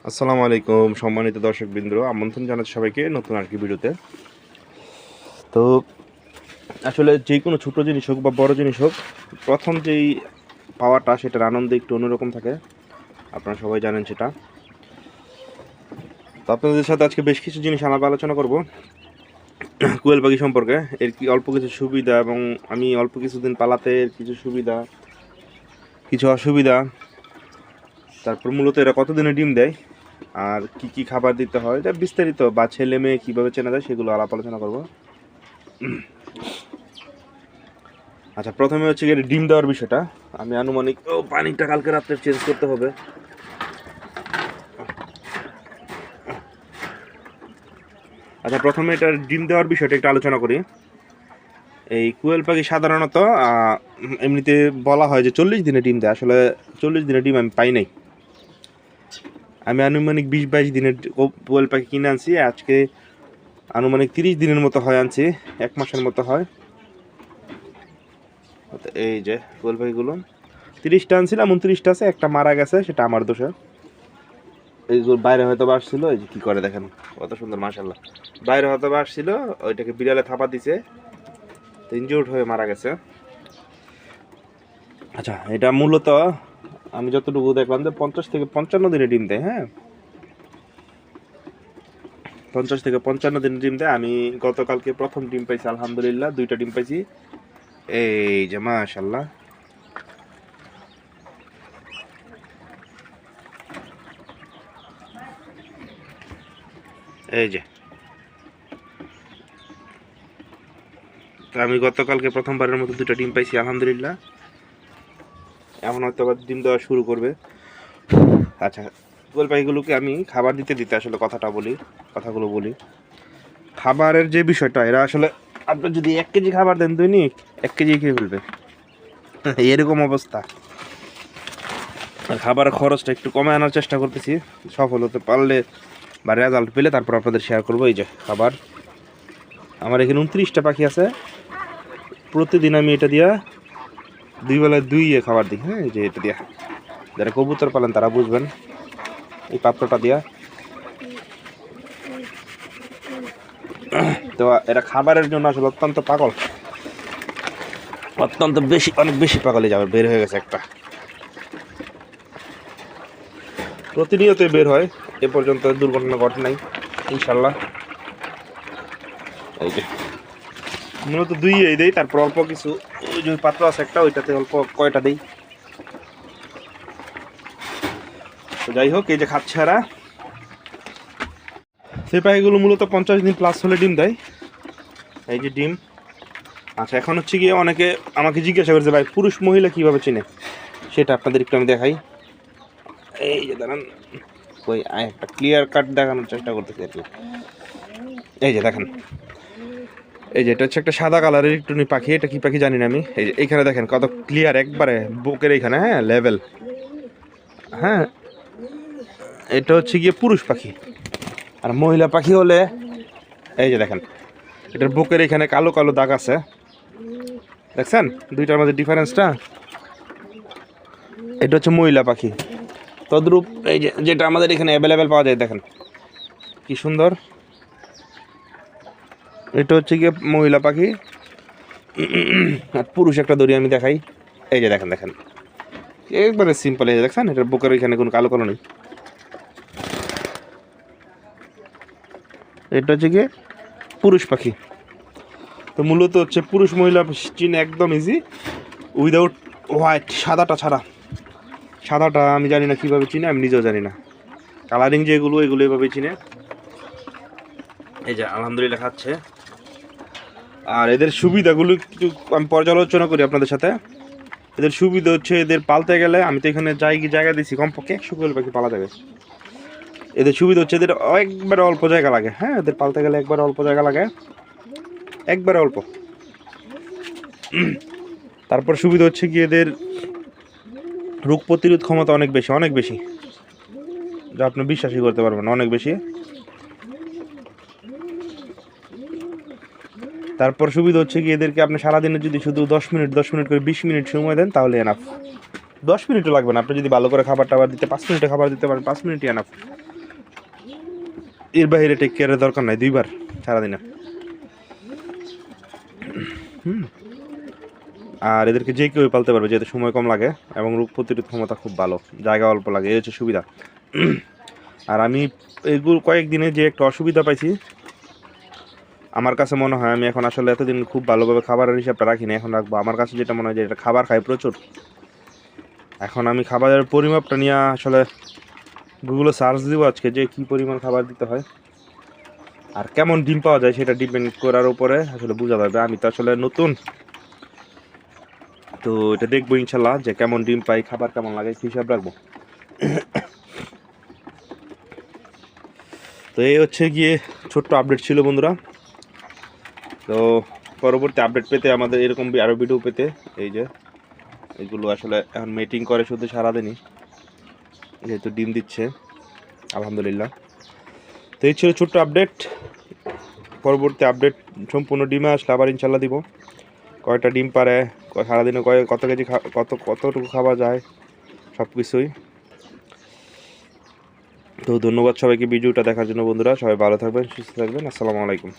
আসসালামু আলাইকুম সম্মানিত দর্শকবৃন্দ, আমন্ত্রণ জানাচ্ছি সবাইকে নতুন আর কি ভিডিওতে। তো আসলে যে কোনো ছোটো জিনিস হোক বা বড় জিনিস হোক, প্রথম যেই পাওয়াটা সেটার আনন্দ একটু অন্যরকম থাকে, আপনারা সবাই জানেন সেটা। তো আপনাদের সাথে আজকে বেশ কিছু জিনিস আলোচনা করব কোয়েল পাখি সম্পর্কে, এর কি অল্প কিছু সুবিধা এবং আমি অল্প কিছুদিন পালাতে এর কিছু সুবিধা, কিছু অসুবিধা, তারপর মূলত এরা কতদিনে ডিম দেয় আর কি কি খাবার দিতে হয়, এটা বিস্তারিত, বা ছেলে মেয়ে কীভাবে চেনা যায় সেগুলো আলোচনা করব। আচ্ছা, প্রথমে হচ্ছে গিয়ে ডিম দেওয়ার বিষয়টা। আমি আনুমানিক পানিটা কালকে রাত্রে চেঞ্জ করতে হবে। আচ্ছা, প্রথমে এটার ডিম দেওয়ার বিষয়টা একটু আলোচনা করি। এই কোয়েল পাখি সাধারণত এমনিতে বলা হয় যে 40 দিনে ডিম দেয়। আসলে 40 দিনে ডিম আমি পাই নাই। আমি আনুমানিক 20-22 দিনের কোয়েল পাখি কিনে আনছি। আজকে আনুমানিক 30 দিনের মতো হয় আনছি, 1 মাসের মতো হয়। এই যে কোয়েল পাখিগুলো 30টা আনছিলাম, 29টা আছে, একটা মারা গেছে, সেটা আমার দোষে। এইগুলো বাইরে হয়তো আসছিল, এই যে কী করে দেখেন কত সুন্দর, মাশাআল্লাহ। বাইরে হয়তো আসছিল, ওইটাকে বিড়ালে থাপা দিছে, ইনজিউর্ড হয়ে মারা গেছে। আচ্ছা, এটা মূলত আমি যতটুকু দেখলাম যে 50 থেকে 55 দিনে ডিম দেয়। হ্যাঁ, 50 থেকে 55 দিনে ডিম দেয়। আমি গতকালকে প্রথম ডিম পাইছি, আলহামদুলিল্লাহ 2টা ডিম পাইছি। এই যে মাশাআল্লাহ, এই যে আমি গতকালকে প্রথমবারের মতো 2টা ডিম পাইছি, আলহামদুলিল্লাহ। এখন হয়তো আবার ডিম দেওয়া শুরু করবে। আচ্ছা, কোয়েল পাখিগুলোকে আমি খাবার দিতে আসলে কথাগুলো বলি। খাবারের যে বিষয়টা, এরা আসলে আপনি যদি 1 কেজি খাবার দেন দৈনিক 1 কেজি খেয়ে ফেলবে, এরকম অবস্থা। খাবার খরচটা একটু কমে আনার চেষ্টা করতেছি, সফল হতে পারলে বা রেজাল্ট পেলে তারপর আপনাদের শেয়ার করবো। এই যে খাবার, আমার এখানে 29টা পাখি আছে। প্রতিদিন আমি এটা দিয়া 2 বেলায় 2 খাবার দিই। হ্যাঁ, যে এটা দিয়া, যারা কবুতর পালেন তারা বুঝবেন, এই পাত্রটা দিয়া। তো এরা খাবারের জন্য আসলে অত্যন্ত পাগল, অত্যন্ত বেশি, অনেক বেশি পাগলে যাবে। বের হয়ে গেছে একটা, প্রতিনিয়তই বের হয়, এ পর্যন্ত দুর্ঘটনা ঘটে নাই ইনশাল্লাহ। এই যে মূলত 2 দেই, তারপর অল্প কিছু ওই যে পাত্র আছে একটা, ওইটাতে অল্প কয়টা দেই। তো যাই হোক, এই যে খাচ্ছে এরা, সেই পাখিগুলো মূলত 50 দিন প্লাস হলে ডিম দেয়। এই যে ডিম। আচ্ছা, এখন হচ্ছে গিয়ে অনেকে আমাকে জিজ্ঞাসা করছে ভাই পুরুষ মহিলা কীভাবে চিনে, সেটা আপনাদের একটু আমি দেখাই। এই যে দাঁড়ান, ওই একটা ক্লিয়ার কাট দেখানোর চেষ্টা করতেছি আর কি। এই যে দেখেন, এই যে এটা হচ্ছে একটা সাদা কালারের একটু পাখি, এটা কি পাখি জানি না আমি। এই যে এইখানে দেখেন কত ক্লিয়ার, একবারে বুকের এইখানে, হ্যাঁ লেভেল। হ্যাঁ, এটা হচ্ছে গিয়ে পুরুষ পাখি। আর মহিলা পাখি হলে এই যে দেখেন, এটার বুকের এখানে কালো কালো দাগ আছে, দেখছেন দুইটার মধ্যে ডিফারেন্সটা। এটা হচ্ছে মহিলা পাখি। তদ্রূপ এই যে যেটা আমাদের এখানে অ্যাভেলেবেল পাওয়া যায়, দেখেন কি সুন্দর। এটা হচ্ছে গিয়ে মহিলা পাখি। আর পুরুষ একটা দড়ি আমি দেখাই। এই যে দেখেন দেখেন, একবারে সিম্পল। এই যে দেখছেন, এটার বুকের এখানে কোনো কালো কালো নেই। এটা হচ্ছে গিয়ে পুরুষ পাখি। তো মূলত হচ্ছে পুরুষ মহিলা চিনে একদম ইজি, উইদাউট হোয়াইট, সাদাটা ছাড়া। সাদাটা আমি জানি না কীভাবে চিনে, আমি নিজেও জানি না। কালারিং যেগুলো, এগুলো এভাবেই চিনে। এই যে আলহামদুলিল্লাহ খাচ্ছে। আর এদের সুবিধাগুলো একটু আমি পর্যালোচনা করি আপনাদের সাথে। এদের সুবিধা হচ্ছে, এদের পালতে গেলে, আমি তো এখানে জায়গা দিচ্ছি কমপক্ষে 100 কোয়েল পাখি পালা যাবে। এদের সুবিধা হচ্ছে এদের একবারে অল্প জায়গা লাগে। হ্যাঁ, এদের পালতে গেলে একবারে অল্প জায়গা লাগে, একবারে অল্প। তারপর সুবিধা হচ্ছে কি, এদের রোগ প্রতিরোধ ক্ষমতা অনেক বেশি, অনেক বেশি, যা আপনি বিশ্বাসই করতে পারবেন, অনেক বেশি। তারপর সুবিধা হচ্ছে কি, এদেরকে আপনি সারাদিনে যদি শুধু 10 মিনিট করে 20 মিনিট সময় দেন তাহলে এনাফ। 10 মিনিটও লাগবে না, আপনি যদি ভালো করে খাবার টাবার দিতে 5 মিনিটে খাবার দিতে পারেন, 5 মিনিটই এনাফ। এর বাইরে টেক কেয়ারের দরকার নাই, 2বার সারাদিনে। আর এদেরকে যে কেউ পালতে পারবে, যেহেতু সময় কম লাগে এবং রোগ প্রতিরোধ ক্ষমতা খুব ভালো, জায়গা অল্প লাগে, এই হচ্ছে সুবিধা। আর আমি এগুলো কয়েকদিনে যে একটা অসুবিধা পাইছি, আমার কাছে মনে হয় আমি এখন আসলে এতদিন খুব ভালোভাবে খাবারের হিসাবটা রাখিনি, এখন রাখবো। আমার কাছে যেটা মনে হয় যে এটা খাবার খায় প্রচুর, এখন আমি খাবারের পরিমাপটা নিয়ে আসলে গুগলে সার্চ দিব আজকে, যে কী পরিমাণ খাবার দিতে হয় আর কেমন ডিম পাওয়া যায় সেটা ডিপেন্ড করার উপরে আসলে বোঝা যাবে। আমি তো আসলে নতুন, তো এটা দেখবো ইনশাল্লাহ যে কেমন ডিম পাই, খাবার কেমন লাগে, হিসাব রাখবো। তো এই হচ্ছে গিয়ে ছোট্ট আপডেট ছিল বন্ধুরা। তো পরবর্তী আপডেট পেতে আমাদের এরকম আরও ভিডিও পেতে, এই যে এগুলো আসলে এখন মিটিং করে শুধু সারাদিনই, যেহেতু ডিম দিচ্ছে আলহামদুলিল্লাহ। তো এই ছিল ছোট্ট আপডেট। পরবর্তী আপডেট সম্পূর্ণ ডিমে আসলে আবার ইনশাল্লাহ দিব, কয়টা ডিম পারে, সারাদিনে কত কেজি কতটুকু খাওয়া যায়, সব কিছুই। তো ধন্যবাদ সবাইকে ভিডিওটা দেখার জন্য বন্ধুরা, সবাই ভালো থাকবেন, সুস্থ থাকবেন, আসসালামু আলাইকুম।